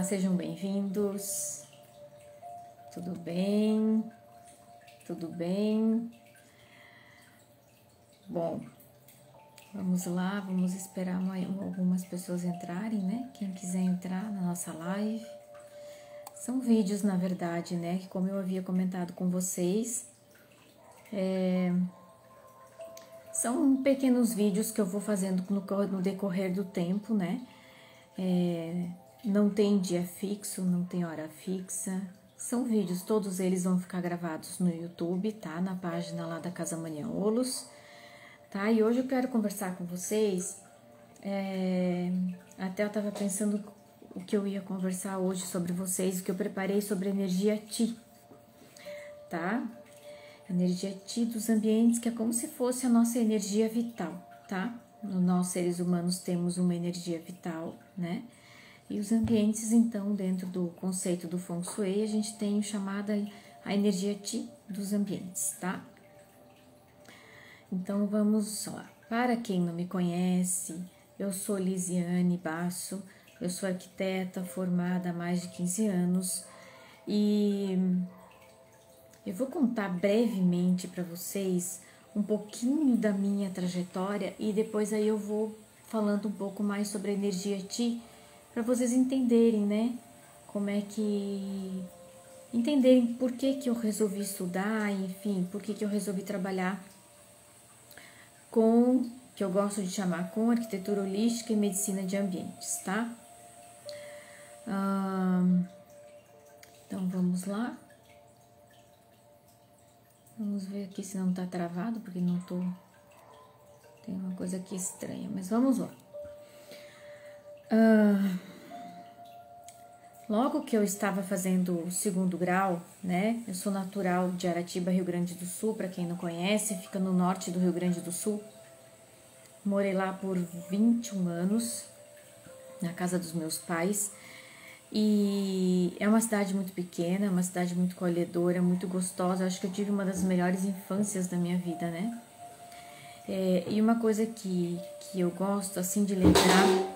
sejam bem-vindos. Tudo bem? Tudo bem? Bom, vamos lá, vamos esperar algumas pessoas entrarem, né? Quem quiser entrar na nossa live. São vídeos, na verdade, né? Que como eu havia comentado com vocês, são pequenos vídeos que eu vou fazendo no decorrer do tempo, né? Não tem dia fixo, não tem hora fixa. São vídeos, todos eles vão ficar gravados no YouTube, tá? Na página lá da Casa Maniaolos, tá? E hoje eu quero conversar com vocês. Até eu tava pensando o que eu ia conversar hoje sobre vocês, o que eu preparei sobre energia Ti, tá? Energia Ti dos ambientes, que é como se fosse a nossa energia vital, tá? Nós, seres humanos, temos uma energia vital, né? E os ambientes, então, dentro do conceito do Feng Shui, a gente tem chamada a energia Ti dos ambientes, tá? Então, vamos lá. Para quem não me conhece, eu sou Lisiane Basso, eu sou arquiteta formada há mais de 15 anos e eu vou contar brevemente para vocês um pouquinho da minha trajetória e depois aí eu vou falando um pouco mais sobre a energia Ti, para vocês entenderem, né? Como é que... entenderem por que eu resolvi estudar, enfim, por que eu resolvi trabalhar com, que eu gosto de chamar, com arquitetura holística e medicina de ambientes, tá? Então, vamos lá. Vamos ver aqui se não tá travado, porque não tô... Tem uma coisa aqui estranha, mas vamos lá. Logo que eu estava fazendo o 2º grau, né? Eu sou natural de Aratiba, Rio Grande do Sul, para quem não conhece, fica no norte do Rio Grande do Sul. Morei lá por 21 anos, na casa dos meus pais. E é uma cidade muito pequena, uma cidade muito acolhedora, muito gostosa. Acho que eu tive uma das melhores infâncias da minha vida, né? E uma coisa que eu gosto, assim, de lembrar...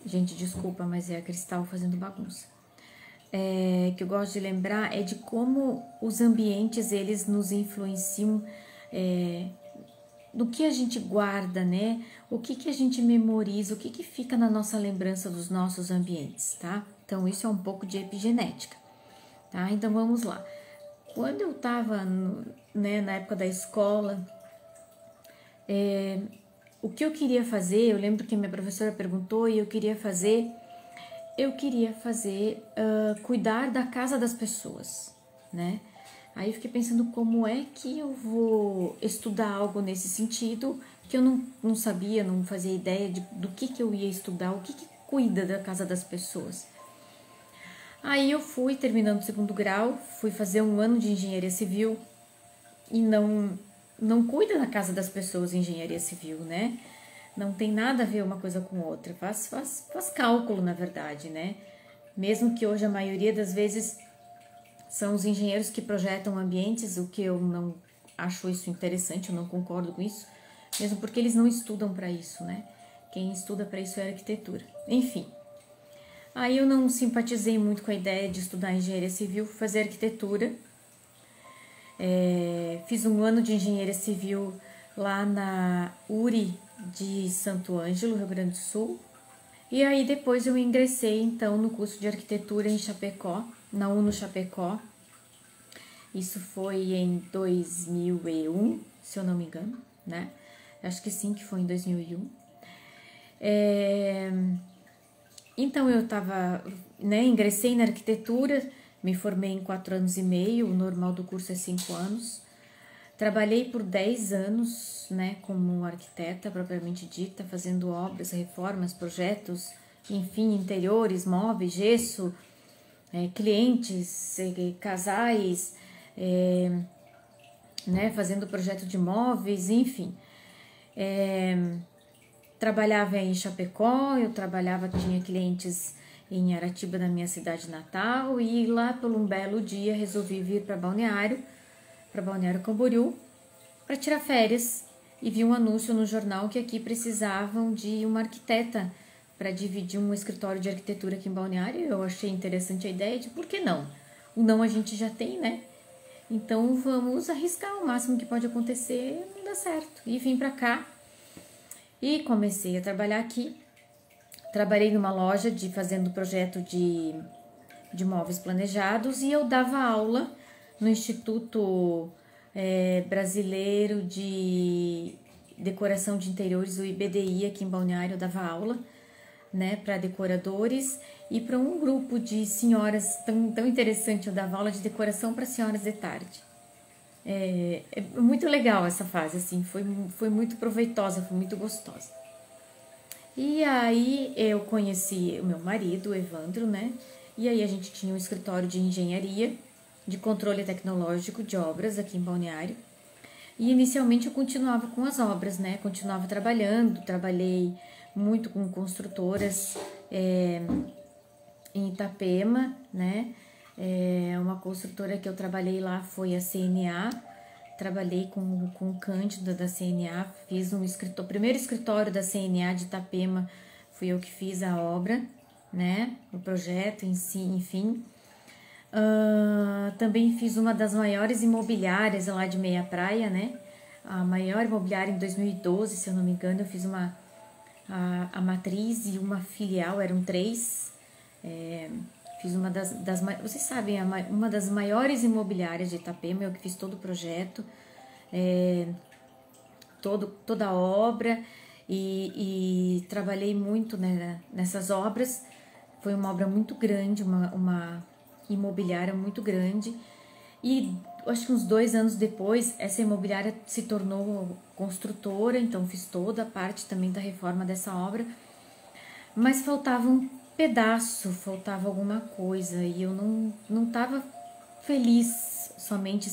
Gente, desculpa, mas é a Cristal fazendo bagunça. Que eu gosto de lembrar é de como os ambientes, eles nos influenciam, do que a gente guarda, né? O que a gente memoriza, o que fica na nossa lembrança dos nossos ambientes, tá? Então, isso é um pouco de epigenética, tá? Então, vamos lá. Quando eu tava, né, na época da escola, o que eu queria fazer, eu lembro que minha professora perguntou e eu queria fazer cuidar da casa das pessoas, né? Aí eu fiquei pensando como é que eu vou estudar algo nesse sentido, que eu não sabia, não fazia ideia do que eu ia estudar, o que cuida da casa das pessoas. Aí eu fui, terminando o 2º grau, fui fazer 1 ano de engenharia civil e não cuida da casa das pessoas engenharia civil, né? Não tem nada a ver uma coisa com outra, faz cálculo, na verdade, né? Mesmo que hoje a maioria das vezes são os engenheiros que projetam ambientes, o que eu não acho isso interessante, eu não concordo com isso, mesmo porque eles não estudam para isso, né? Quem estuda para isso é arquitetura. Enfim, aí eu não simpatizei muito com a ideia de estudar engenharia civil, fui fazer arquitetura. Fiz 1 ano de engenharia civil lá na URI de Santo Ângelo, Rio Grande do Sul. E aí depois eu ingressei então no curso de arquitetura em Chapecó, na UNO Chapecó. Isso foi em 2001, se eu não me engano, né? Acho que sim, que foi em 2001. Então eu tava, né, ingressei na arquitetura, me formei em 4 anos e meio, o normal do curso é 5 anos. Trabalhei por 10 anos, né, como arquiteta propriamente dita, fazendo obras, reformas, projetos, enfim, interiores, móveis, gesso, clientes, casais, né, fazendo projeto de móveis, enfim. Trabalhava em Chapecó, tinha clientes em Aratiba, na minha cidade natal, e lá por um belo dia resolvi vir para Balneário Camboriú, para tirar férias, e vi um anúncio no jornal que aqui precisavam de uma arquiteta para dividir um escritório de arquitetura aqui em Balneário. Eu achei interessante a ideia de por que não? O não a gente já tem, né? Então vamos arriscar, o máximo que pode acontecer não dá certo. E vim para cá e comecei a trabalhar aqui. Trabalhei numa loja fazendo projeto de móveis planejados e eu dava aula no Instituto Brasileiro de Decoração de Interiores, o IBDI, aqui em Balneário. Eu dava aula, né, para decoradores e para um grupo de senhoras tão interessante. Eu dava aula de decoração para senhoras de tarde. É muito legal essa fase, assim, foi muito proveitosa, foi muito gostosa. E aí eu conheci o meu marido, o Evandro, né? E aí a gente tinha um escritório de engenharia, de controle tecnológico de obras aqui em Balneário. E inicialmente eu continuava com as obras, né? Continuava trabalhando, trabalhei muito com construtoras em Itapema, né? Uma construtora que eu trabalhei lá foi a CNA. Trabalhei com o Cândido da CNA, fiz o primeiro escritório da CNA de Itapema, fui eu que fiz a obra, né? O projeto em si, enfim. Também fiz uma das maiores imobiliárias lá de Meia Praia, né? A maior imobiliária em 2012, se eu não me engano. Eu fiz a matriz e uma filial, eram 3. Fiz uma vocês sabem, uma das maiores imobiliárias de Itapema. Eu que fiz todo o projeto, toda a obra e trabalhei muito, né, nessas obras. Foi uma obra muito grande, uma imobiliária muito grande. E acho que uns 2 anos depois, essa imobiliária se tornou construtora, então fiz toda a parte também da reforma dessa obra. Mas faltava um pedaço, faltava alguma coisa e eu não estava feliz somente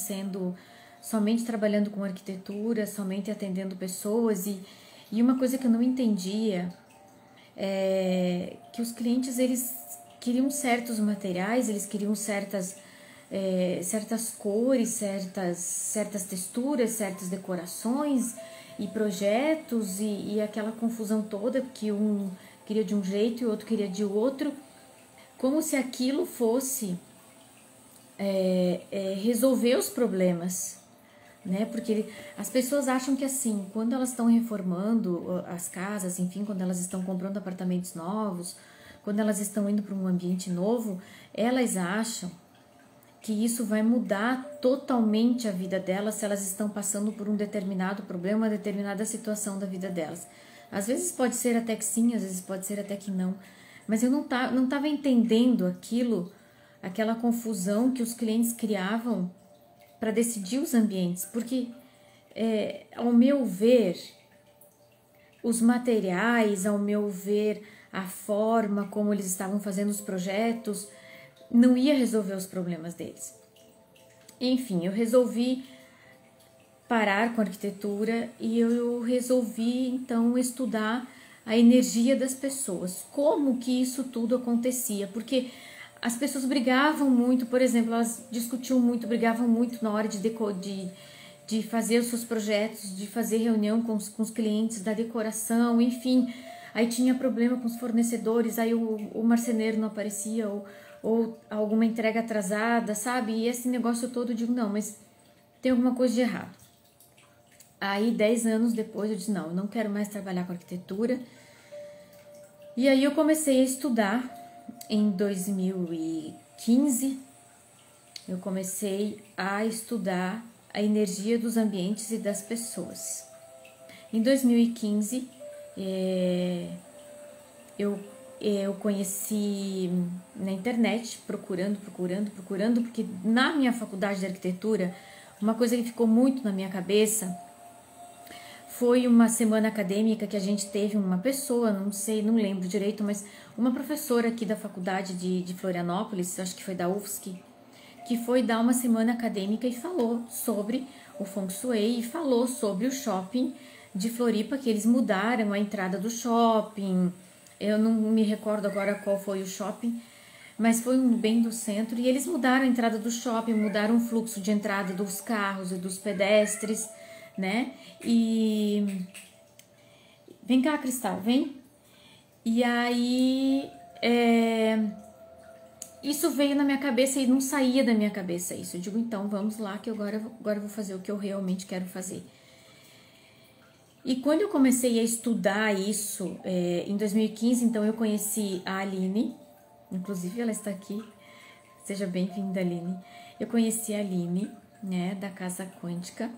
trabalhando com arquitetura, somente atendendo pessoas. E uma coisa que eu não entendia é que os clientes, eles queriam certos materiais, eles queriam certas cores, certas texturas, certas decorações e projetos e aquela confusão toda, que um queria de um jeito e o outro queria de outro, como se aquilo fosse resolver os problemas, né? Porque as pessoas acham que assim, quando elas estão reformando as casas, enfim, quando elas estão comprando apartamentos novos, quando elas estão indo para um ambiente novo, elas acham que isso vai mudar totalmente a vida delas se elas estão passando por um determinado problema, uma determinada situação da vida delas. Às vezes pode ser até que sim, às vezes pode ser até que não. Mas eu não estava entendendo aquela confusão que os clientes criavam para decidir os ambientes. Porque, ao meu ver, os materiais, ao meu ver, a forma como eles estavam fazendo os projetos, não ia resolver os problemas deles. Enfim, eu resolvi parar com a arquitetura e eu resolvi então estudar a energia das pessoas, como que isso tudo acontecia, porque as pessoas brigavam muito, por exemplo, elas discutiam muito, brigavam muito na hora de fazer os seus projetos, de fazer reunião com os clientes da decoração, enfim, aí tinha problema com os fornecedores, aí o marceneiro não aparecia ou alguma entrega atrasada, sabe? E esse negócio todo, eu digo, não, mas tem alguma coisa de errado. Aí, 10 anos depois, eu disse, não, eu não quero mais trabalhar com arquitetura. E aí eu comecei a estudar. Em 2015, eu comecei a estudar a energia dos ambientes e das pessoas. Em 2015, eu conheci na internet, procurando, porque na minha faculdade de arquitetura, uma coisa que ficou muito na minha cabeça foi uma semana acadêmica que a gente teve uma pessoa, não lembro direito, mas uma professora aqui da faculdade de Florianópolis, acho que foi da UFSC, que foi dar uma semana acadêmica e falou sobre o Feng Shui e falou sobre o shopping de Floripa, que eles mudaram a entrada do shopping. Eu não me recordo agora qual foi o shopping, mas foi um bem do centro, e eles mudaram a entrada do shopping, mudaram o fluxo de entrada dos carros e dos pedestres, né? E vem cá, Cristal, vem. E aí, isso veio na minha cabeça e não saía da minha cabeça isso. Eu digo, então, vamos lá que agora eu vou fazer o que eu realmente quero fazer. E quando eu comecei a estudar isso, em 2015, então eu conheci a Aline, inclusive ela está aqui, seja bem-vinda, Aline. Eu conheci a Aline, né, da Casa Quântica,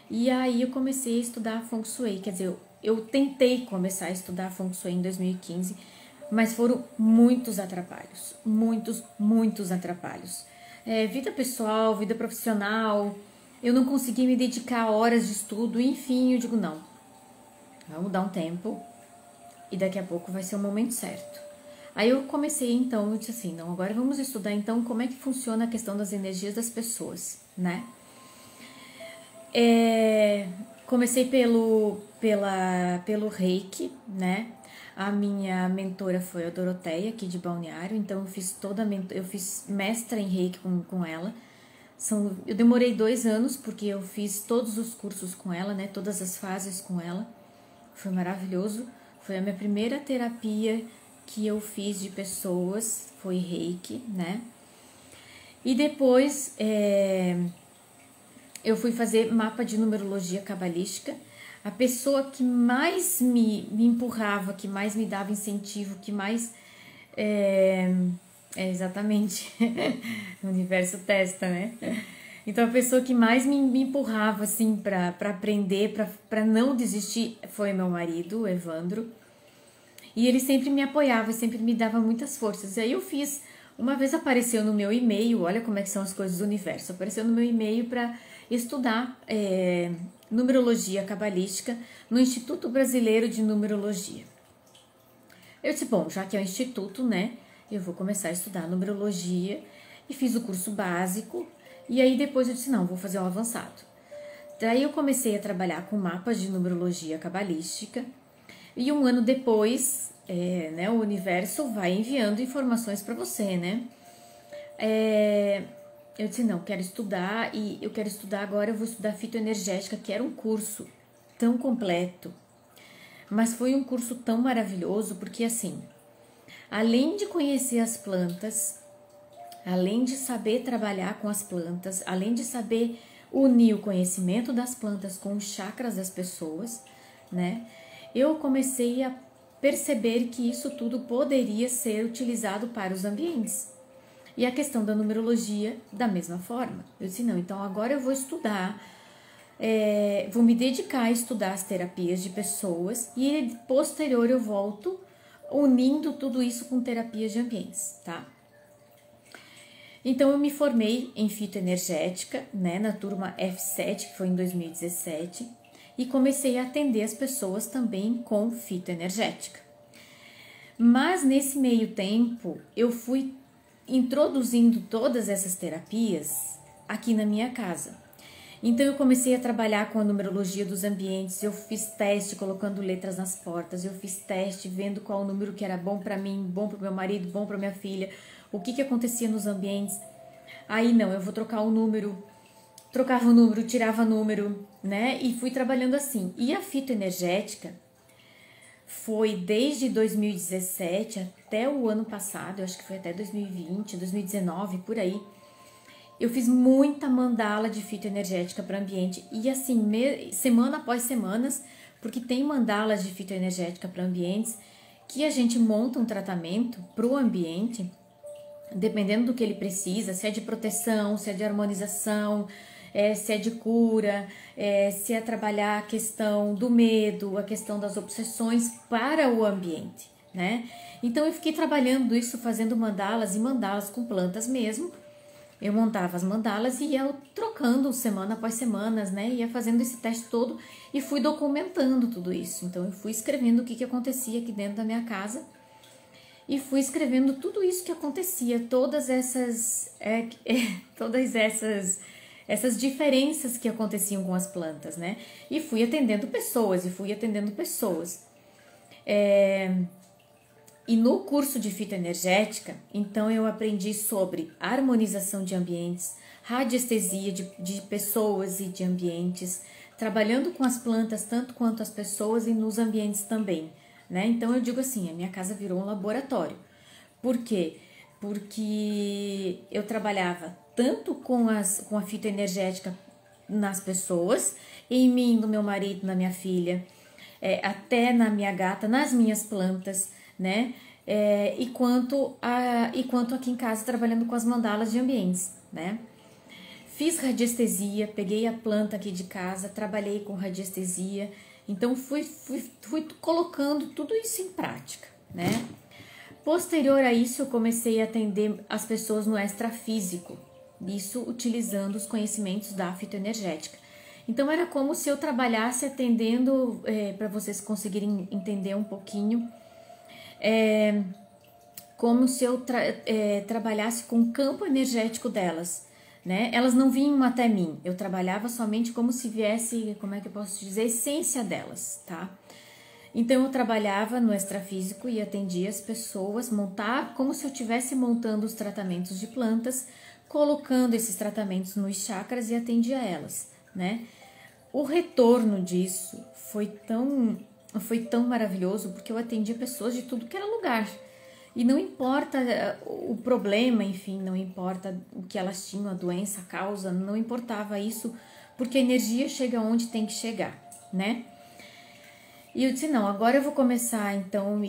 e aí eu comecei a estudar Feng Shui, quer dizer, eu tentei começar a estudar Feng Shui em 2015, mas foram muitos atrapalhos, muitos atrapalhos. Vida pessoal, vida profissional, eu não consegui me dedicar a horas de estudo, enfim, eu digo não. Vamos dar um tempo e daqui a pouco vai ser o momento certo. Aí eu comecei então, eu disse assim, não, agora vamos estudar então como é que funciona a questão das energias das pessoas, né? Comecei pelo Reiki, né? A minha mentora foi a Doroteia, aqui de Balneário, então eu fiz mestra em Reiki com ela. Eu demorei 2 anos porque eu fiz todos os cursos com ela, né? Todas as fases com ela. Foi maravilhoso. Foi a minha primeira terapia que eu fiz de pessoas, foi Reiki, né? E depois eu fui fazer mapa de numerologia cabalística. A pessoa que mais me empurrava, que mais me dava incentivo, que mais... exatamente, o universo testa, né? Então, a pessoa que mais me empurrava, assim, para aprender, para não desistir, foi meu marido, o Evandro. E ele sempre me apoiava, sempre me dava muitas forças. E aí eu fiz, uma vez apareceu no meu e-mail, olha como é que são as coisas do universo, apareceu no meu e-mail para estudar numerologia cabalística no Instituto Brasileiro de Numerologia. Eu disse, bom, já que é um instituto, né, eu vou começar a estudar numerologia, e fiz o curso básico, e aí depois eu disse, não, vou fazer um avançado. Daí eu comecei a trabalhar com mapas de numerologia cabalística, e 1 ano depois, né, o universo vai enviando informações para você, né? Eu disse, não, quero estudar, e eu quero estudar agora, eu vou estudar fitoenergética, que era um curso tão completo, mas foi um curso tão maravilhoso, porque assim, além de conhecer as plantas, além de saber trabalhar com as plantas, além de saber unir o conhecimento das plantas com os chakras das pessoas, né? Eu comecei a perceber que isso tudo poderia ser utilizado para os ambientes. E a questão da numerologia, da mesma forma. Eu disse, não, então agora eu vou estudar, vou me dedicar a estudar as terapias de pessoas e posterior eu volto unindo tudo isso com terapias de ambientes, tá? Então eu me formei em fitoenergética, né, na turma F7, que foi em 2017, e comecei a atender as pessoas também com fitoenergética. Mas nesse meio tempo eu fui introduzindo todas essas terapias aqui na minha casa. Então eu comecei a trabalhar com a numerologia dos ambientes, eu fiz teste colocando letras nas portas, eu fiz teste vendo qual o número que era bom para mim, bom para o meu marido, bom para minha filha, o que acontecia nos ambientes. Aí não, eu vou trocar o número, trocava o número, tirava o número, né? E fui trabalhando assim. E a fitoenergética foi desde 2017 até o ano passado, eu acho que foi até 2020, 2019, por aí. Eu fiz muita mandala de fitoenergética para o ambiente e assim, semana após semanas, porque tem mandalas de fitoenergética para ambientes que a gente monta um tratamento para o ambiente, dependendo do que ele precisa, se é de proteção, se é de harmonização, se é de cura, se é trabalhar a questão do medo, a questão das obsessões para o ambiente, né? Então eu fiquei trabalhando isso, fazendo mandalas e mandalas com plantas mesmo. Eu montava as mandalas e ia trocando semana após semanas, né? Ia fazendo esse teste todo e fui documentando tudo isso. Então eu fui escrevendo o que acontecia aqui dentro da minha casa e fui escrevendo tudo isso que acontecia, todas essas diferenças que aconteciam com as plantas, né? E fui atendendo pessoas. E no curso de fitoenergética, então eu aprendi sobre harmonização de ambientes, radiestesia de pessoas e de ambientes, trabalhando com as plantas tanto quanto as pessoas e nos ambientes também, né? Então eu digo assim, a minha casa virou um laboratório. Por quê? Porque eu trabalhava tanto com a fitoenergética nas pessoas, em mim, no meu marido, na minha filha, até na minha gata, nas minhas plantas, né? E quanto aqui em casa trabalhando com as mandalas de ambientes, né? Fiz radiestesia, peguei a planta aqui de casa, trabalhei com radiestesia, então fui colocando tudo isso em prática, né? Posterior a isso, eu comecei a atender as pessoas no extrafísico, isso utilizando os conhecimentos da fitoenergética. Então era como se eu trabalhasse atendendo, para vocês conseguirem entender um pouquinho, como se eu trabalhasse com o campo energético delas, né? Elas não vinham até mim, eu trabalhava somente como se viesse, como é que eu posso dizer, a essência delas, tá? Então eu trabalhava no extrafísico e atendia as pessoas, como se eu estivesse montando os tratamentos de plantas, colocando esses tratamentos nos chakras e atendia elas, né? O retorno disso foi tão maravilhoso, porque eu atendia pessoas de tudo que era lugar. E não importa o problema, enfim, não importa o que elas tinham, a doença, a causa, não importava isso, porque a energia chega onde tem que chegar, né? E eu disse, não, agora eu vou começar, então,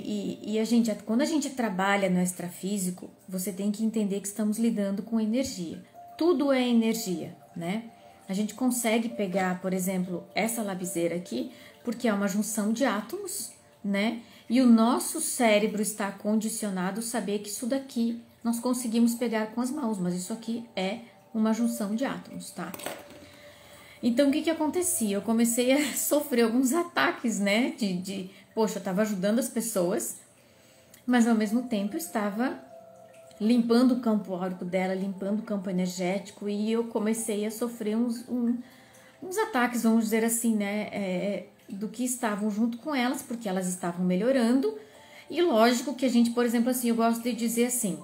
quando a gente trabalha no extrafísico, você tem que entender que estamos lidando com energia. Tudo é energia, né? A gente consegue pegar, por exemplo, essa lapiseira aqui, porque é uma junção de átomos, né? E o nosso cérebro está condicionado a saber que isso daqui nós conseguimos pegar com as mãos, mas isso aqui é uma junção de átomos, tá? Então, o que acontecia? Eu comecei a sofrer alguns ataques, né? Poxa, eu estava ajudando as pessoas, mas ao mesmo tempo eu estava limpando o campo áurico dela, limpando o campo energético, e eu comecei a sofrer uns ataques, vamos dizer assim, né? Do que estavam junto com elas, porque elas estavam melhorando. E lógico que a gente, por exemplo, assim, eu gosto de dizer assim,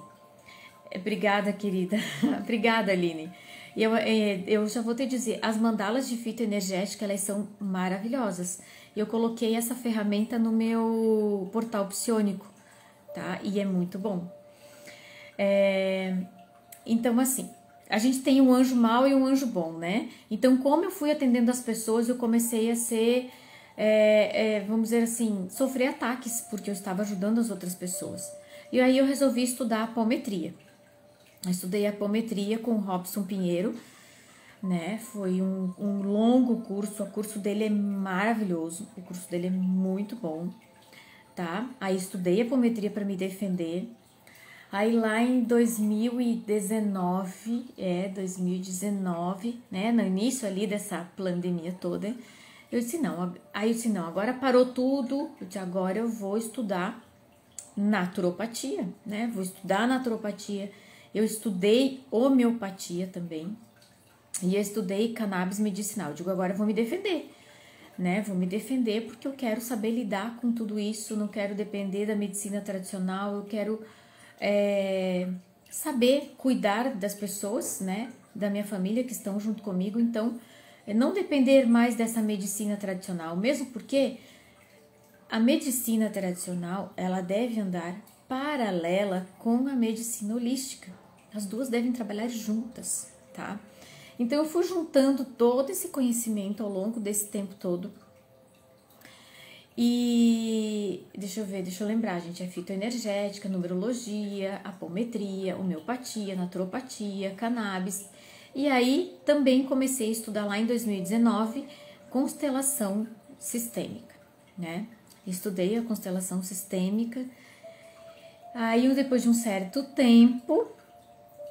obrigada, querida, obrigada, Aline. E eu já vou te dizer, as mandalas de fitoenergética, elas são maravilhosas. Eu coloquei essa ferramenta no meu portal psionico, tá? E é muito bom. Então, assim, a gente tem um anjo mau e um anjo bom, né? Então, como eu fui atendendo as pessoas, eu comecei a ser, vamos dizer assim, sofrer ataques, porque eu estava ajudando as outras pessoas. E aí eu resolvi estudar apometria. Eu estudei apometria com o Robson Pinheiro, né? Foi um longo curso, o curso dele é maravilhoso, o curso dele é muito bom, tá? Aí estudei apometria para me defender. Aí lá em 2019, né, no início ali dessa pandemia toda, eu disse não, agora parou tudo, eu disse, agora eu vou estudar naturopatia, né, vou estudar naturopatia, eu estudei homeopatia também, e eu estudei cannabis medicinal, eu digo, agora eu vou me defender, né, vou me defender porque eu quero saber lidar com tudo isso, não quero depender da medicina tradicional, eu quero saber cuidar das pessoas, né, da minha família que estão junto comigo, então não depender mais dessa medicina tradicional, mesmo porque a medicina tradicional ela deve andar paralela com a medicina holística, as duas devem trabalhar juntas, tá? Então eu fui juntando todo esse conhecimento ao longo desse tempo todo. E deixa eu lembrar, gente, é fitoenergética, numerologia, apometria, homeopatia, naturopatia, cannabis. E aí também comecei a estudar lá em 2019 constelação sistêmica, né? Estudei a constelação sistêmica. Aí depois de um certo tempo,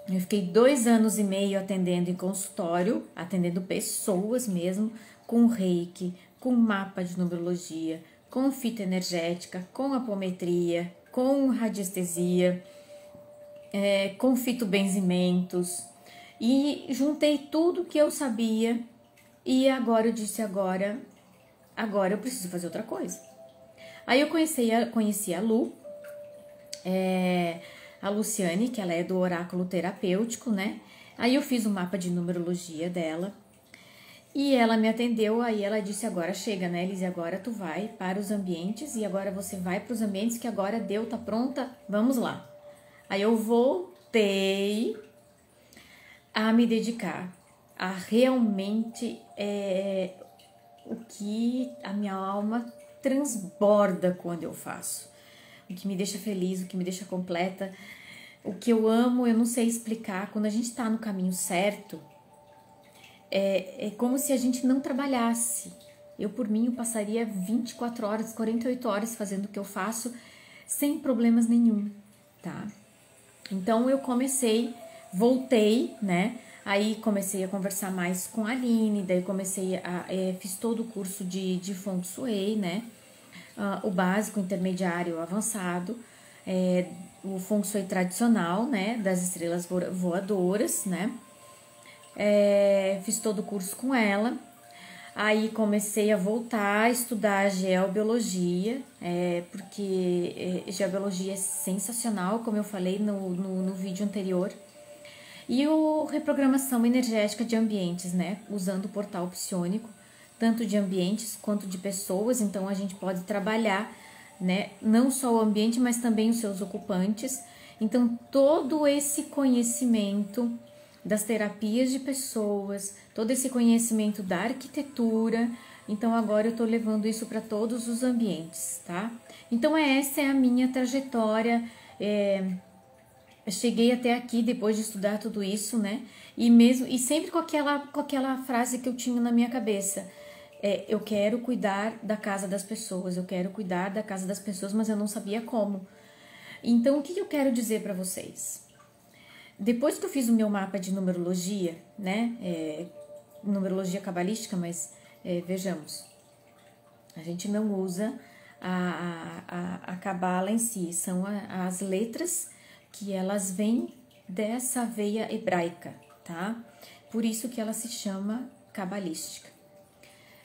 eu fiquei 2 anos e meio atendendo em consultório, atendendo pessoas mesmo, com reiki, com mapa de numerologia, com fitoenergética, com apometria, com radiestesia, com fitobenzimentos, e juntei tudo que eu sabia e agora eu disse, agora eu preciso fazer outra coisa. Aí eu conheci a Lu, a Luciane, que ela é do oráculo terapêutico, né? Aí eu fiz o mapa de numerologia dela E ela me atendeu, aí ela disse, agora chega, né, Elise, agora tu vai para os ambientes e agora você vai para os ambientes que agora deu, tá pronta, vamos lá. Aí eu voltei a me dedicar a realmente o que a minha alma transborda quando eu faço. O que me deixa feliz, o que me deixa completa, o que eu amo, eu não sei explicar. Quando a gente tá no caminho certo, é como se a gente não trabalhasse. Eu, por mim, eu passaria 24 horas, 48 horas fazendo o que eu faço sem problemas nenhum, tá? Então, eu voltei, né? Aí comecei a conversar mais com a Aline, daí fiz todo o curso de Feng Shui, né? O básico, intermediário, avançado, o Feng Shui tradicional, né? Das estrelas voadoras, né? Fiz todo o curso com ela. Aí comecei a voltar a estudar geobiologia, porque geobiologia é sensacional, como eu falei no vídeo anterior. E reprogramação energética de ambientes, né? Usando o portal psionico, tanto de ambientes quanto de pessoas. Então a gente pode trabalhar, né? Não só o ambiente, mas também os seus ocupantes. Então todo esse conhecimento das terapias de pessoas, todo esse conhecimento da arquitetura, então agora eu tô levando isso para todos os ambientes, tá? Então essa é a minha trajetória. Eu cheguei até aqui depois de estudar tudo isso, né? E sempre com aquela frase que eu tinha na minha cabeça. Eu quero cuidar da casa das pessoas, eu quero cuidar da casa das pessoas, mas eu não sabia como. Então, o que eu quero dizer para vocês? Depois que eu fiz o meu mapa de numerologia, né? Numerologia cabalística, mas vejamos, a gente não usa a cabala em si, são as letras que elas vêm dessa veia hebraica, tá? Por isso que ela se chama cabalística.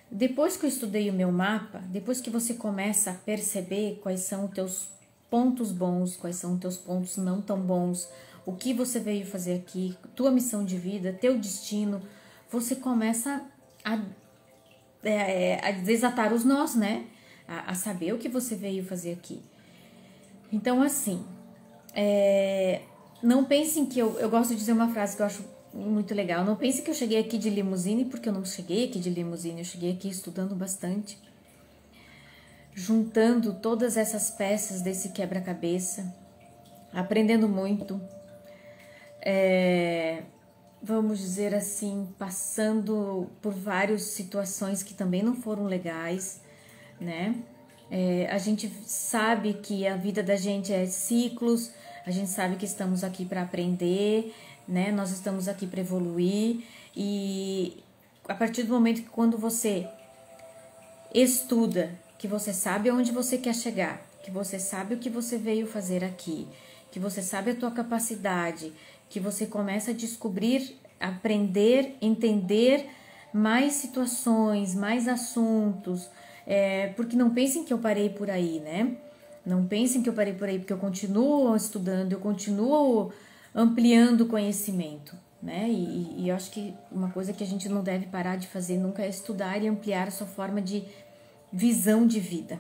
Depois que eu estudei o meu mapa, depois que você começa a perceber quais são os teus pontos bons, quais são os teus pontos não tão bons, o que você veio fazer aqui, tua missão de vida, teu destino, você começa a desatar os nós, né? A saber o que você veio fazer aqui. Então, assim, não pensem que eu gosto de dizer uma frase que eu acho muito legal. Não pense que eu cheguei aqui de limusine, porque eu não cheguei aqui de limusine, eu cheguei aqui estudando bastante, juntando todas essas peças desse quebra-cabeça, aprendendo muito, vamos dizer assim, passando por várias situações que também não foram legais, né? A gente sabe que a vida da gente é ciclos, a gente sabe que estamos aqui para aprender, né? Nós estamos aqui para evoluir, e a partir do momento que quando você estuda, que você sabe aonde você quer chegar, que você sabe o que você veio fazer aqui, que você sabe a tua capacidade, que você começa a descobrir, aprender, entender mais situações, mais assuntos, porque não pensem que eu parei por aí, né? Não pensem que eu parei por aí, porque eu continuo estudando, eu continuo ampliando o conhecimento, né? E eu acho que uma coisa que a gente não deve parar de fazer nunca é estudar e ampliar a sua forma de visão de vida,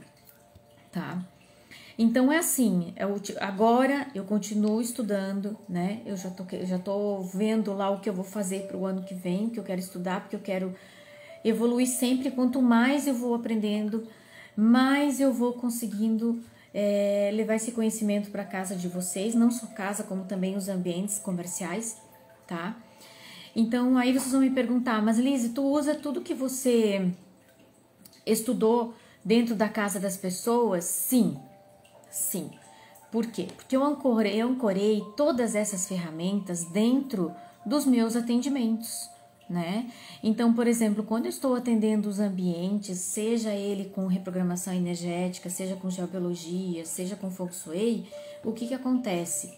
tá? Então é assim, agora eu continuo estudando, né? Eu já tô vendo lá o que eu vou fazer para o ano que vem, que eu quero estudar, porque eu quero evoluir sempre. Quanto mais eu vou aprendendo, mais eu vou conseguindo levar esse conhecimento para casa de vocês, não só casa, como também os ambientes comerciais, tá? Então aí vocês vão me perguntar, mas Lise, tu usa tudo que você estudou dentro da casa das pessoas? Sim. Sim. Por quê? Porque eu ancorei todas essas ferramentas dentro dos meus atendimentos, né? Então, por exemplo, quando eu estou atendendo os ambientes, seja ele com reprogramação energética, seja com geobiologia, seja com Feng Shui, o que acontece?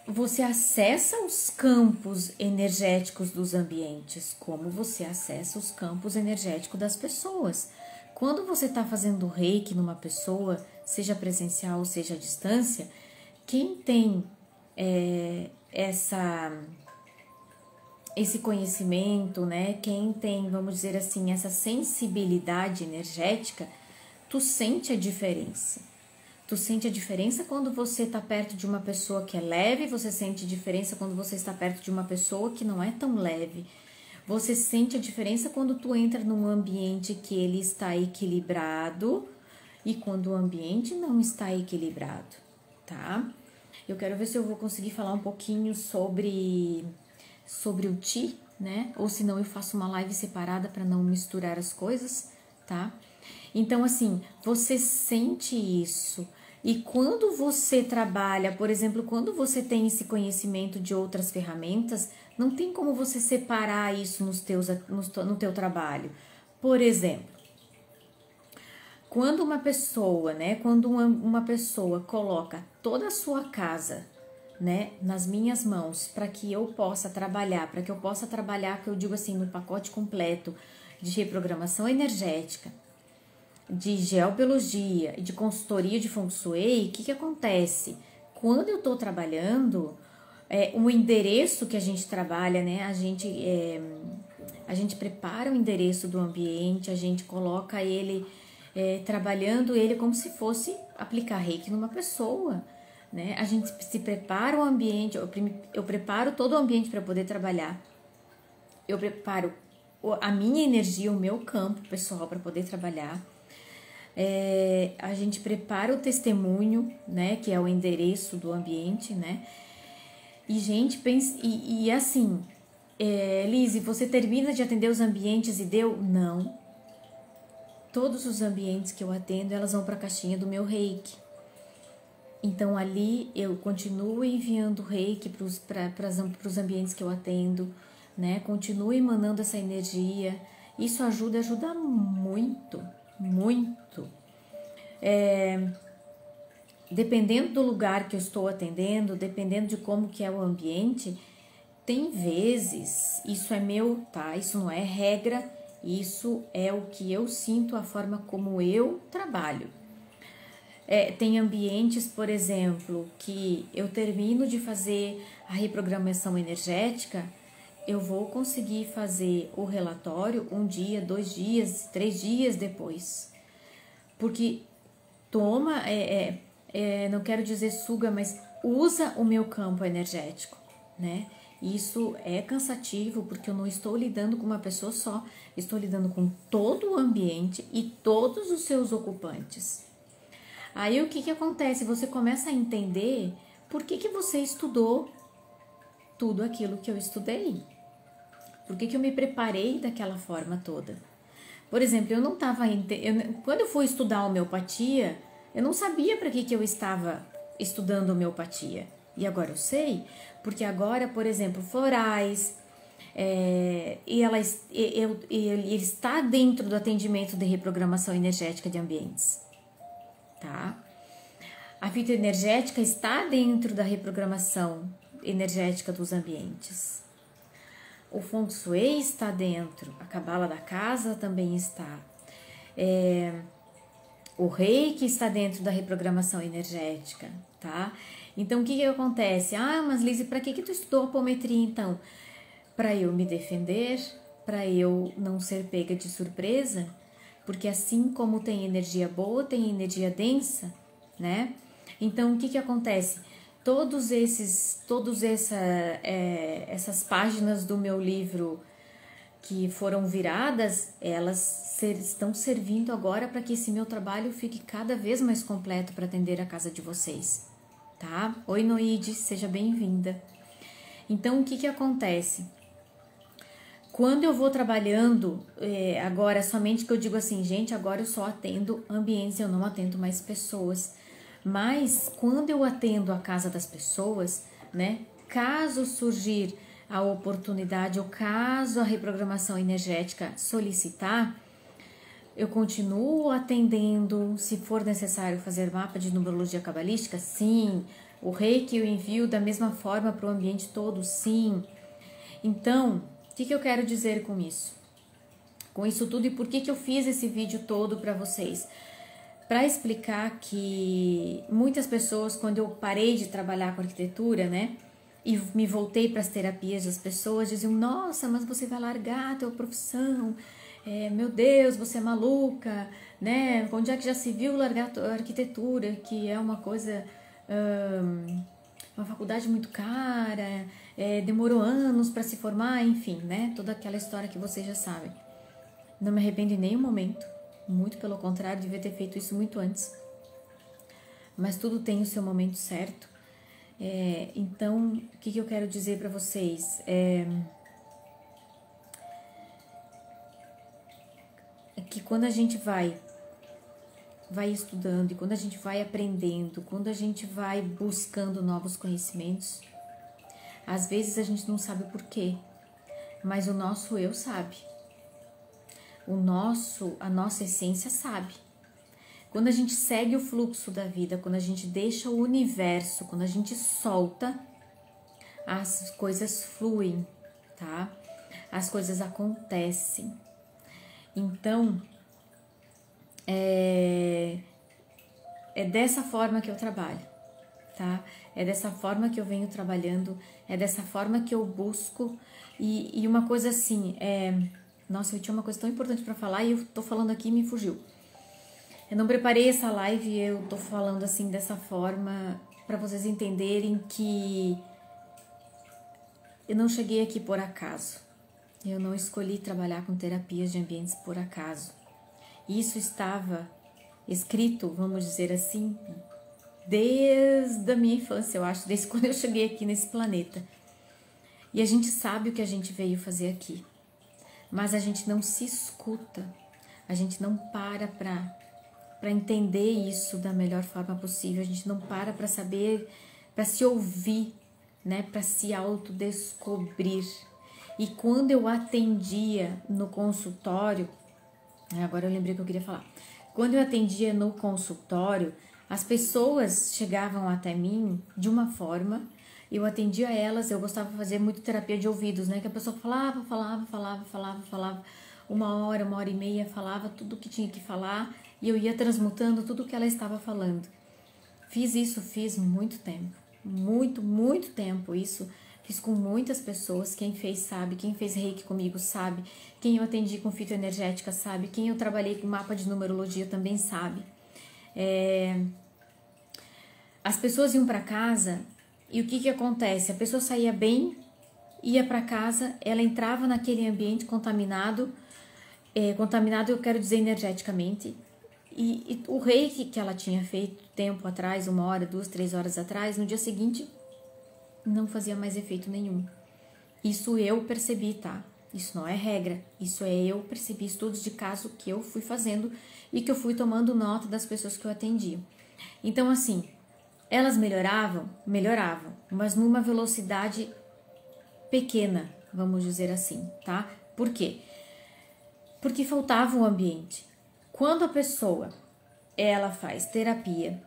Você acessa os campos energéticos dos ambientes, como você acessa os campos energéticos das pessoas. Quando você está fazendo reiki numa pessoa, seja presencial ou seja à distância, quem tem esse conhecimento, né? Quem tem, vamos dizer assim, essa sensibilidade energética, tu sente a diferença. Tu sente a diferença quando você está perto de uma pessoa que é leve, você sente diferença quando você está perto de uma pessoa que não é tão leve. Você sente a diferença quando tu entra num ambiente que ele está equilibrado e quando o ambiente não está equilibrado, tá? Eu quero ver se eu vou conseguir falar um pouquinho sobre o Ti, né? Ou senão eu faço uma live separada para não misturar as coisas, tá? Então, assim, você sente isso. E quando você trabalha, por exemplo, quando você tem esse conhecimento de outras ferramentas, não tem como você separar isso no teu trabalho. Por exemplo, quando uma pessoa, né, uma pessoa coloca toda a sua casa, né, nas minhas mãos para que eu possa trabalhar, que eu digo assim, no pacote completo de reprogramação energética, de geobiologia e de consultoria de Feng Shui, o que acontece? Quando eu estou trabalhando, o endereço que a gente trabalha, né? A gente prepara o endereço do ambiente, a gente coloca ele, trabalhando ele como se fosse aplicar reiki numa pessoa, né? A gente se prepara o ambiente, eu preparo todo o ambiente para poder trabalhar, eu preparo a minha energia, o meu campo pessoal para poder trabalhar. A gente prepara o testemunho, né, que é o endereço do ambiente, né? E gente pensa assim, Lise, você termina de atender os ambientes e deu? Não. Todos os ambientes que eu atendo, elas vão para a caixinha do meu reiki. Então ali eu continuo enviando reiki para os ambientes que eu atendo, né? Continuo emanando essa energia. Isso ajuda muito. Muito. Dependendo do lugar que eu estou atendendo, dependendo de como que é o ambiente, tem vezes, isso é meu, tá? Isso não é regra, isso é o que eu sinto, a forma como eu trabalho. Tem ambientes, por exemplo, que eu termino de fazer a reprogramação energética, eu vou conseguir fazer o relatório 1 dia, 2 dias, 3 dias depois. Porque toma, não quero dizer suga, mas usa o meu campo energético, né? Isso é cansativo porque eu não estou lidando com uma pessoa só, estou lidando com todo o ambiente e todos os seus ocupantes. Aí o que acontece? Você começa a entender por que você estudou tudo aquilo que eu estudei. Por que eu me preparei daquela forma toda? Por exemplo, eu não estava... Quando eu fui estudar homeopatia, eu não sabia para que eu estava estudando homeopatia. E agora eu sei, porque agora, por exemplo, florais, ele está dentro do atendimento de reprogramação energética de ambientes, tá? A fitoenergética está dentro da reprogramação energética dos ambientes. O Feng Shui está dentro, a Cabala da casa também está. O Reiki está dentro da reprogramação energética, tá? Então, o que acontece? Mas Lise, para que tu estudou apometria então? Para eu me defender, para eu não ser pega de surpresa, porque assim como tem energia boa, tem energia densa, né? Então, o que acontece? Essas páginas do meu livro que foram viradas, elas estão servindo agora para que esse meu trabalho fique cada vez mais completo para atender a casa de vocês, tá? Oi, Noide, seja bem-vinda. Então, o que acontece? Quando eu vou trabalhando, agora somente que eu digo assim, gente, agora eu só atendo ambientes, eu não atendo mais pessoas. Mas quando eu atendo a casa das pessoas, né, caso surgir a oportunidade ou caso a reprogramação energética solicitar, eu continuo atendendo. Se for necessário fazer mapa de numerologia cabalística, sim. O reiki eu envio da mesma forma para o ambiente todo, sim. Então, o que eu quero dizer com isso? Com isso tudo, e por que eu fiz esse vídeo todo para vocês? Para explicar que muitas pessoas, quando eu parei de trabalhar com arquitetura, né, e me voltei para as terapias, as pessoas diziam, nossa, mas você vai largar a tua profissão, meu Deus, você é maluca, né? Onde é que já se viu largar a arquitetura, que é uma coisa, uma faculdade muito cara, demorou anos para se formar, enfim, né? Toda aquela história que vocês já sabem. Não me arrependo em nenhum momento, muito pelo contrário, devia ter feito isso muito antes. Mas tudo tem o seu momento certo. Então, o que eu quero dizer para vocês? É que quando a gente vai estudando, e quando a gente vai aprendendo, quando a gente vai buscando novos conhecimentos, às vezes a gente não sabe o porquê, mas o nosso eu sabe. A nossa essência sabe. Quando a gente segue o fluxo da vida, quando a gente deixa o universo, quando a gente solta, as coisas fluem, tá? As coisas acontecem. Então, é dessa forma que eu trabalho, tá? É dessa forma que eu venho trabalhando, é dessa forma que eu busco. E uma coisa assim, nossa, eu tinha uma coisa tão importante para falar e eu tô falando aqui e me fugiu. Eu não preparei essa live e eu tô falando assim dessa forma para vocês entenderem que eu não cheguei aqui por acaso. Eu não escolhi trabalhar com terapias de ambientes por acaso. Isso estava escrito, vamos dizer assim, desde a minha infância, eu acho, desde quando eu cheguei aqui nesse planeta. E a gente sabe o que a gente veio fazer aqui, mas a gente não se escuta, a gente não para entender isso da melhor forma possível, a gente não para saber, para se ouvir, né, para se autodescobrir. E quando eu atendia no consultório, agora eu lembrei que eu queria falar, quando eu atendia no consultório, as pessoas chegavam até mim de uma forma, eu atendia elas, eu gostava de fazer muito terapia de ouvidos, né, que a pessoa falava, 1 hora e meia, falava tudo o que tinha que falar, e eu ia transmutando tudo o que ela estava falando. Fiz muito tempo, muito tempo isso. Fiz com muitas pessoas, quem fez sabe, quem fez reiki comigo sabe, quem eu atendi com fitoenergética sabe, quem eu trabalhei com mapa de numerologia também sabe. As pessoas iam para casa e o que acontece? A pessoa saía bem, ia para casa, ela entrava naquele ambiente contaminado, contaminado eu quero dizer energeticamente, e o reiki que ela tinha feito tempo atrás, 1 hora, 2, 3 horas atrás, no dia seguinte não fazia mais efeito nenhum. Isso eu percebi, tá? Isso não é regra, isso eu percebi, estudos de caso que eu fui fazendo e que eu fui tomando nota das pessoas que eu atendia. Então, assim, elas melhoravam, mas numa velocidade pequena, vamos dizer assim, tá? Por quê? Porque faltava o ambiente. Quando a pessoa, ela faz terapia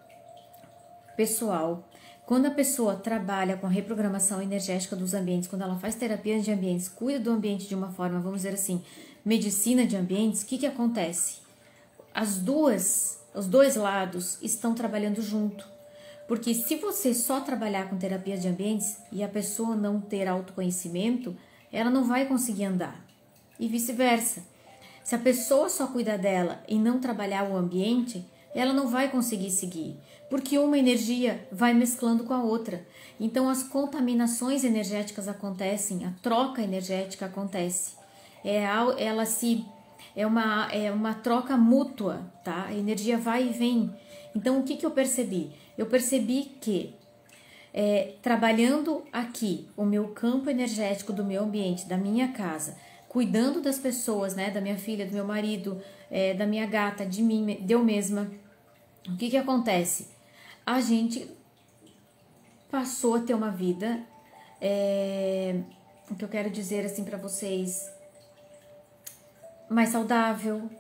pessoal, quando a pessoa trabalha com a reprogramação energética dos ambientes, quando ela faz terapia de ambientes, cuida do ambiente de uma forma, vamos dizer assim, medicina de ambientes, o que acontece? Os dois lados estão trabalhando junto. Porque se você só trabalhar com terapia de ambientes e a pessoa não ter autoconhecimento, ela não vai conseguir andar. E vice-versa. Se a pessoa só cuidar dela e não trabalhar o ambiente, ela não vai conseguir seguir, porque uma energia vai mesclando com a outra. Então as contaminações energéticas acontecem, a troca energética acontece. É uma troca mútua, tá? A energia vai e vem. Então o que eu percebi? Eu percebi que trabalhando aqui o meu campo energético do meu ambiente, da minha casa, cuidando das pessoas, né, da minha filha, do meu marido, da minha gata, de mim, de eu mesma, o que acontece? A gente passou a ter uma vida, o que eu quero dizer assim para vocês, mais saudável,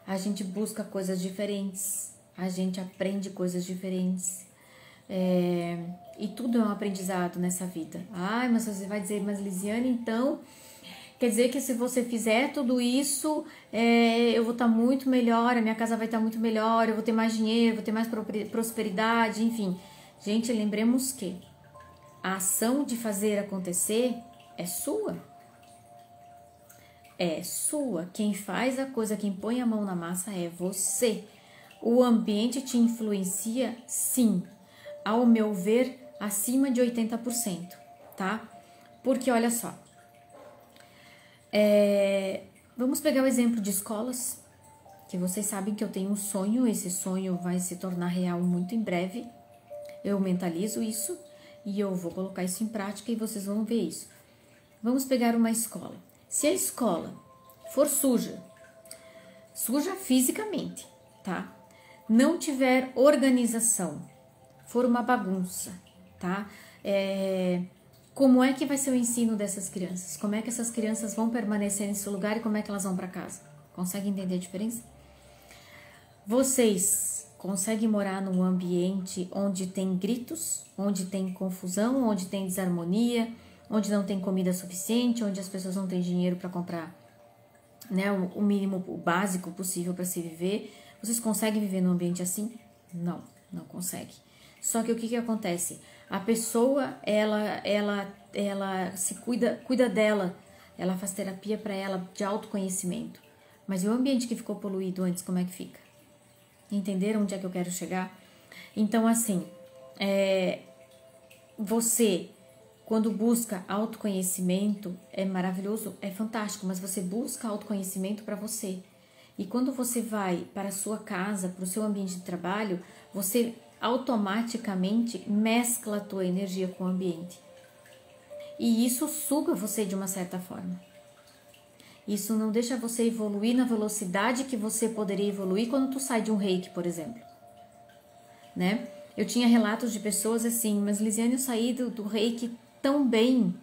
a gente busca coisas diferentes, a gente aprende coisas diferentes, e tudo é um aprendizado nessa vida. Ai, mas você vai dizer, mas Lisiane, então quer dizer que se você fizer tudo isso, eu vou estar muito melhor, a minha casa vai estar muito melhor, eu vou ter mais dinheiro, vou ter mais prosperidade, enfim. Gente, lembremos que A ação de fazer acontecer é sua. É sua. Quem faz a coisa, quem põe a mão na massa é você. O ambiente te influencia, sim. Ao meu ver, acima de 80%, tá? Porque olha só. Vamos pegar o exemplo de escolas, que vocês sabem que eu tenho um sonho. Esse sonho vai se tornar real muito em breve. Eu mentalizo isso e eu vou colocar isso em prática e vocês vão ver isso. Vamos pegar uma escola. Se a escola for suja fisicamente, tá? Não tiver organização, for uma bagunça, tá? Como é que vai ser o ensino dessas crianças? Como é que essas crianças vão permanecer nesse lugar e como é que elas vão para casa? Consegue entender a diferença? Vocês conseguem morar num ambiente onde tem gritos, onde tem confusão, onde tem desarmonia, onde não tem comida suficiente, onde as pessoas não têm dinheiro para comprar, né, o mínimo, o básico possível para se viver? Vocês conseguem viver num ambiente assim? Não, não consegue. Só que o que acontece? A pessoa, ela se cuida dela, ela faz terapia para ela de autoconhecimento. Mas e o ambiente que ficou poluído antes, como é que fica? Entenderam onde é que eu quero chegar? Então, assim, você, quando busca autoconhecimento, é maravilhoso, é fantástico, mas você busca autoconhecimento para você. E quando você vai para a sua casa, para o seu ambiente de trabalho, você automaticamente mescla a tua energia com o ambiente. E isso suga você de uma certa forma. Isso não deixa você evoluir na velocidade que você poderia evoluir quando tu sai de um reiki, por exemplo. Né? Eu tinha relatos de pessoas assim, mas Lisiane, eu saí do reiki tão bem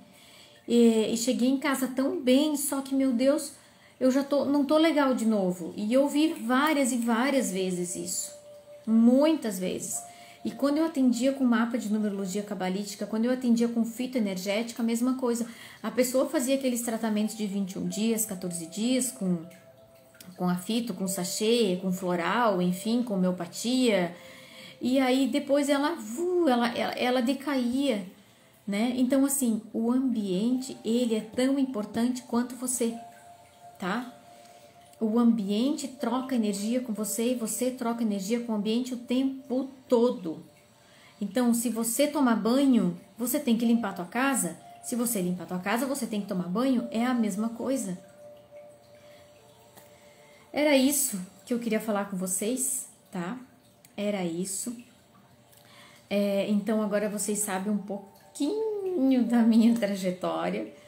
e cheguei em casa tão bem, só que, meu Deus, eu já não tô legal de novo. E eu vi várias e várias vezes isso, muitas vezes. E quando eu atendia com mapa de numerologia cabalística, quando eu atendia com fitoenergética, a mesma coisa. A pessoa fazia aqueles tratamentos de 21 dias, 14 dias, com a fito, com sachê, com floral, enfim, com homeopatia. E aí depois ela decaía, né? Então, assim, o ambiente, ele é tão importante quanto você, tá? O ambiente troca energia com você e você troca energia com o ambiente o tempo todo. Então, se você tomar banho, você tem que limpar a tua casa. Se você limpar a tua casa, você tem que tomar banho. É a mesma coisa. Era isso que eu queria falar com vocês, tá? Era isso. Então, agora vocês sabem um pouquinho da minha trajetória,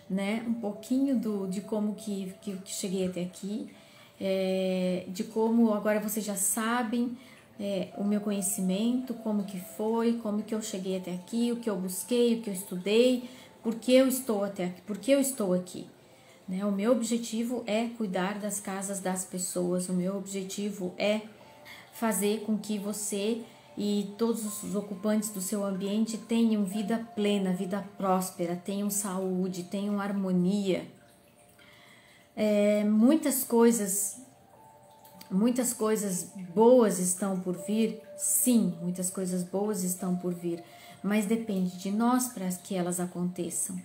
né? Um pouquinho de como que cheguei até aqui, de como agora vocês já sabem o meu conhecimento, como que foi, como que eu cheguei até aqui, o que eu busquei, o que eu estudei, por que eu estou até aqui, por que eu estou aqui, né? O meu objetivo é cuidar das casas das pessoas, o meu objetivo é fazer com que você e todos os ocupantes do seu ambiente tenham vida plena, vida próspera, tenham saúde, tenham harmonia. Muitas coisas boas estão por vir, sim, muitas coisas boas estão por vir, mas depende de nós para que elas aconteçam,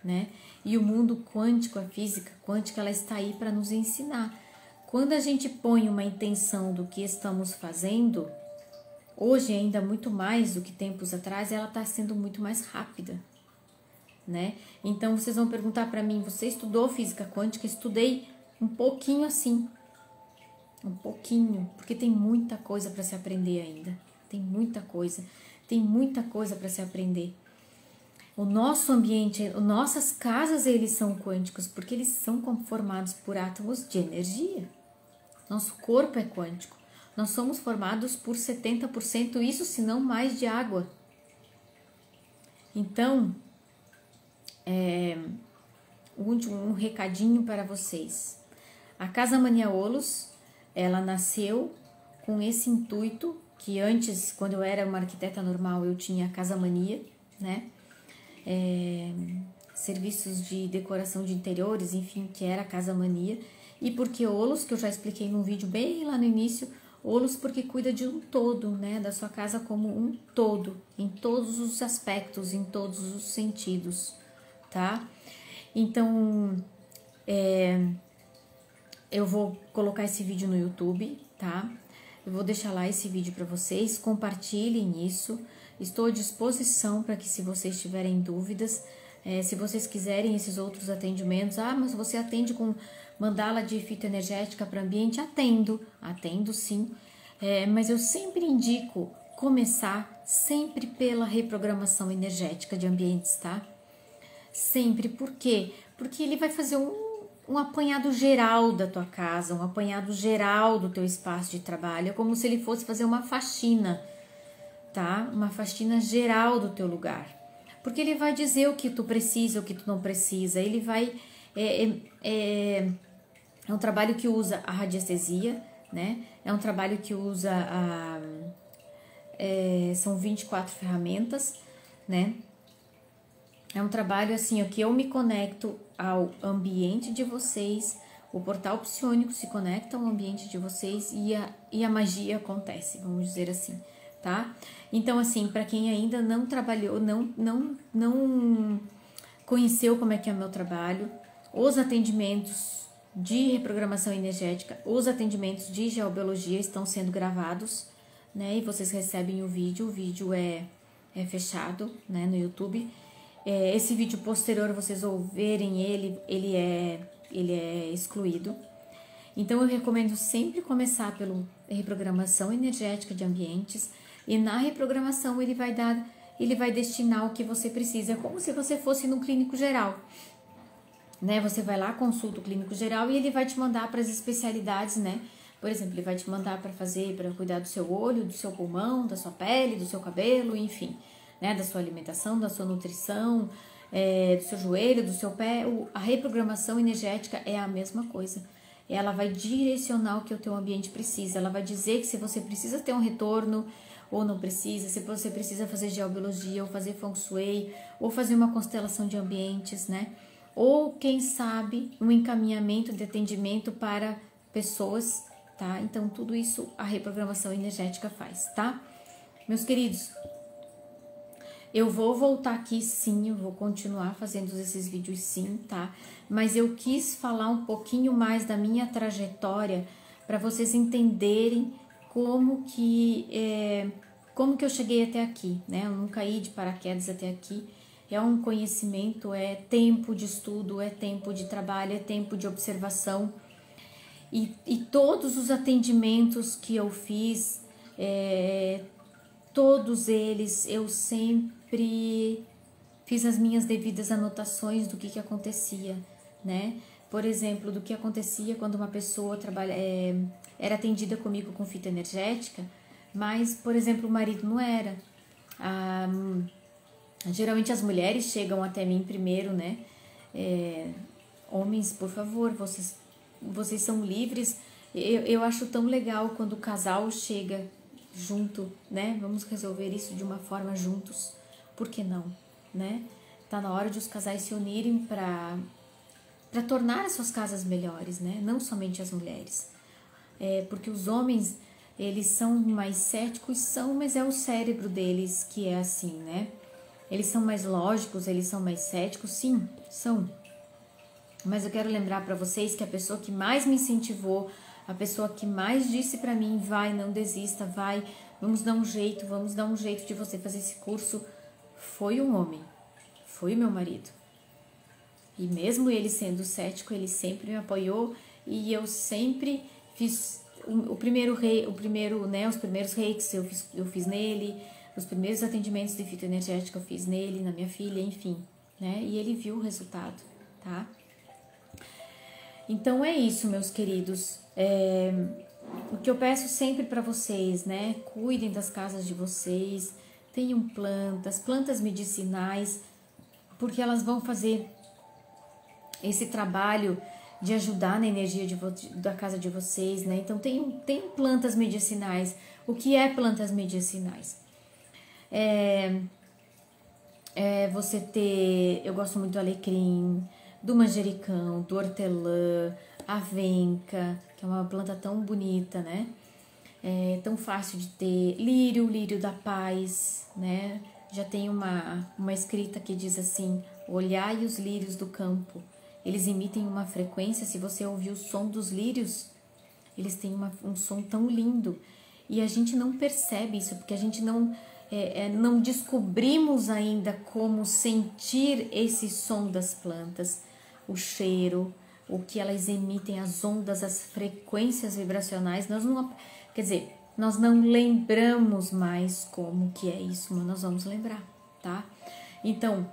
né? E o mundo quântico, a física quântica, ela está aí para nos ensinar. Quando a gente põe uma intenção do que estamos fazendo, hoje ainda muito mais do que tempos atrás, ela está sendo muito mais rápida, né? Então vocês vão perguntar para mim, você estudou física quântica? Estudei um pouquinho assim, um pouquinho, porque tem muita coisa para se aprender ainda, tem muita coisa para se aprender. O nosso ambiente, nossas casas, eles são quânticos, porque eles são formados por átomos de energia. Nosso corpo é quântico. Nós somos formados por 70%, isso se não mais, de água. Então, um recadinho para vocês. A Casa Maniaolos, ela nasceu com esse intuito, que antes, quando eu era uma arquiteta normal, eu tinha a Casa Mania, né? Serviços de decoração de interiores, enfim, que era a Casa Mania. E porque Olos, que eu já expliquei num vídeo bem lá no início, Olos porque cuida de um todo, né? Da sua casa como um todo, em todos os aspectos, em todos os sentidos, tá? Então, eu vou colocar esse vídeo no YouTube, tá? Eu vou deixar lá esse vídeo para vocês, compartilhem isso. Estou à disposição para que, se vocês tiverem dúvidas, se vocês quiserem esses outros atendimentos, mas você atende com mandala de fitoenergética para ambiente? Atendo sim, mas eu sempre indico começar sempre pela reprogramação energética de ambientes, tá? Sempre, por quê? Porque ele vai fazer um apanhado geral da tua casa, um apanhado geral do teu espaço de trabalho, é como se ele fosse fazer uma faxina, tá? Uma faxina geral do teu lugar, porque ele vai dizer o que tu precisa, o que tu não precisa, ele vai... É um trabalho que usa a radiestesia, né? É um trabalho que usa são 24 ferramentas, né? É um trabalho assim, que eu me conecto ao ambiente de vocês, o portal psiônico se conecta ao ambiente de vocês e a magia acontece, vamos dizer assim, tá? Então, assim, para quem ainda não trabalhou, não conheceu como é que é o meu trabalho, os atendimentos de reprogramação energética, os atendimentos de geobiologia estão sendo gravados, né? E vocês recebem o vídeo é fechado, né, no YouTube. Esse vídeo posterior, vocês ouvirem ele é excluído. Então eu recomendo sempre começar pela reprogramação energética de ambientes, e na reprogramação ele vai destinar o que você precisa, como se você fosse no clínico geral, né? Você vai lá, consulta o clínico geral e ele vai te mandar para as especialidades, né? Por exemplo, ele vai te mandar para cuidar do seu olho, do seu pulmão, da sua pele, do seu cabelo, enfim, né, da sua alimentação, da sua nutrição, do seu joelho, do seu pé. A reprogramação energética é a mesma coisa. Ela vai direcionar o que o teu ambiente precisa. Ela vai dizer que se você precisa ter um retorno ou não precisa, se você precisa fazer geobiologia ou fazer feng shui ou fazer uma constelação de ambientes, né? Ou quem sabe um encaminhamento de atendimento para pessoas, tá? Então tudo isso a reprogramação energética faz, tá? Meus queridos, eu vou voltar aqui sim, eu vou continuar fazendo esses vídeos sim, tá? Mas eu quis falar um pouquinho mais da minha trajetória para vocês entenderem como que eu cheguei até aqui, né? Eu não caí de paraquedas até aqui. É um conhecimento, é tempo de estudo, é tempo de trabalho, é tempo de observação. E todos os atendimentos que eu fiz, todos eles, eu sempre fiz as minhas devidas anotações do que acontecia, né? Por exemplo, do que acontecia quando uma pessoa era atendida comigo com fita energética, mas, por exemplo, o marido não era. Geralmente as mulheres chegam até mim primeiro, né? Homens, por favor, vocês são livres. Eu acho tão legal quando o casal chega junto, né? Vamos resolver isso de uma forma juntos. Por que não, né? Tá na hora de os casais se unirem para tornar as suas casas melhores, né? Não somente as mulheres. Porque os homens, eles são mais céticos, mas é o cérebro deles que é assim, né? Eles são mais lógicos, eles são mais céticos, sim, são. Mas eu quero lembrar para vocês que a pessoa que mais me incentivou, a pessoa que mais disse para mim, vai, não desista, vai, vamos dar um jeito de você fazer esse curso, foi um homem, foi meu marido. E mesmo ele sendo cético, ele sempre me apoiou e eu sempre fiz os primeiros reiki eu fiz nele, os primeiros atendimentos de fitoenergética eu fiz nele, na minha filha, enfim, né? E ele viu o resultado, tá? Então é isso, meus queridos. O que eu peço sempre para vocês, né? Cuidem das casas de vocês, tenham plantas medicinais, porque elas vão fazer esse trabalho de ajudar na energia da casa de vocês, né? Então tem plantas medicinais. O que é plantas medicinais? Você ter... Eu gosto muito do alecrim, do manjericão, do hortelã, avenca, que é uma planta tão bonita, né? É tão fácil de ter lírio da paz, né? Já tem uma escrita que diz assim: olhai os lírios do campo, eles emitem uma frequência, se você ouvir o som dos lírios, eles têm um som tão lindo. E a gente não percebe isso, porque a gente não descobrimos ainda como sentir esse som das plantas, o cheiro, o que elas emitem, as ondas, as frequências vibracionais. Nós não lembramos mais como que é isso, mas nós vamos lembrar, tá? Então,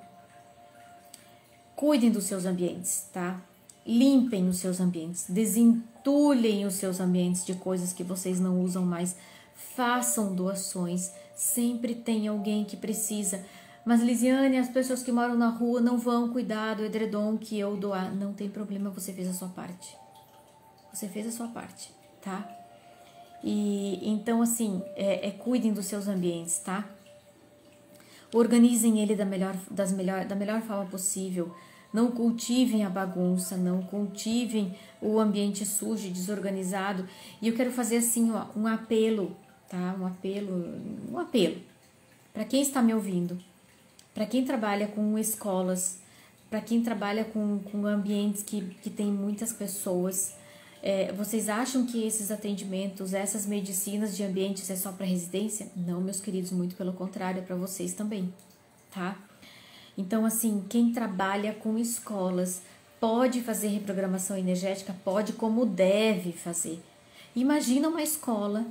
cuidem dos seus ambientes, tá? Limpem os seus ambientes, desentulhem os seus ambientes de coisas que vocês não usam mais, façam doações, sempre tem alguém que precisa. Mas Lisiane, as pessoas que moram na rua não vão cuidar do edredom que eu doar. Não tem problema, você fez a sua parte. Você fez a sua parte, tá? E então assim, cuidem dos seus ambientes, tá? Organizem ele da melhor forma possível. Não cultivem a bagunça, não cultivem o ambiente sujo e desorganizado. E eu quero fazer assim, ó, um apelo, tá? Um apelo para quem está me ouvindo, para quem trabalha com escolas, para quem trabalha com ambientes que tem muitas pessoas. Vocês acham que esses atendimentos, essas medicinas de ambientes é só para residência? Não, meus queridos, muito pelo contrário, é para vocês também, tá? Então, assim, quem trabalha com escolas pode fazer reprogramação energética, pode como deve fazer. Imagina uma escola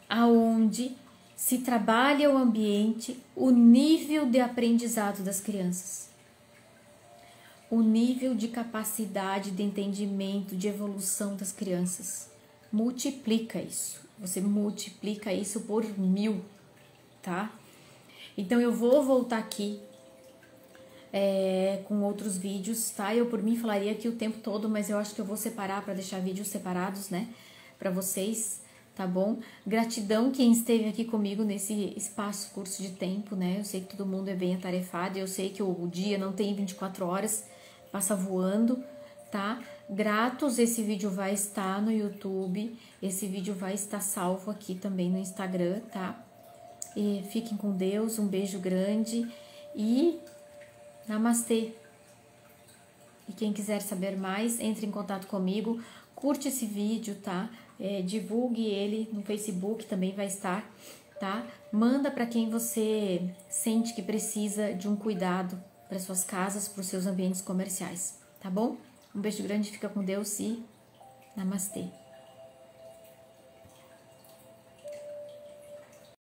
aonde se trabalha o ambiente, o nível de aprendizado das crianças, o nível de capacidade de entendimento, de evolução das crianças. Multiplica isso. Você multiplica isso por 1000, tá? Então eu vou voltar aqui com outros vídeos, tá? Eu por mim falaria aqui o tempo todo, mas eu acho que eu vou separar para deixar vídeos separados, né? Para vocês, tá bom? Gratidão quem esteve aqui comigo nesse espaço, curso de tempo, né? Eu sei que todo mundo é bem atarefado, eu sei que o dia não tem 24 horas, passa voando, tá? Gratos, esse vídeo vai estar no YouTube, esse vídeo vai estar salvo aqui também no Instagram, tá? E fiquem com Deus, um beijo grande e namastê. E quem quiser saber mais, entre em contato comigo, curte esse vídeo, tá? Divulgue ele no Facebook, também vai estar, tá? Manda para quem você sente que precisa de um cuidado para suas casas, para os seus ambientes comerciais, tá bom? Um beijo grande, fica com Deus e namastê.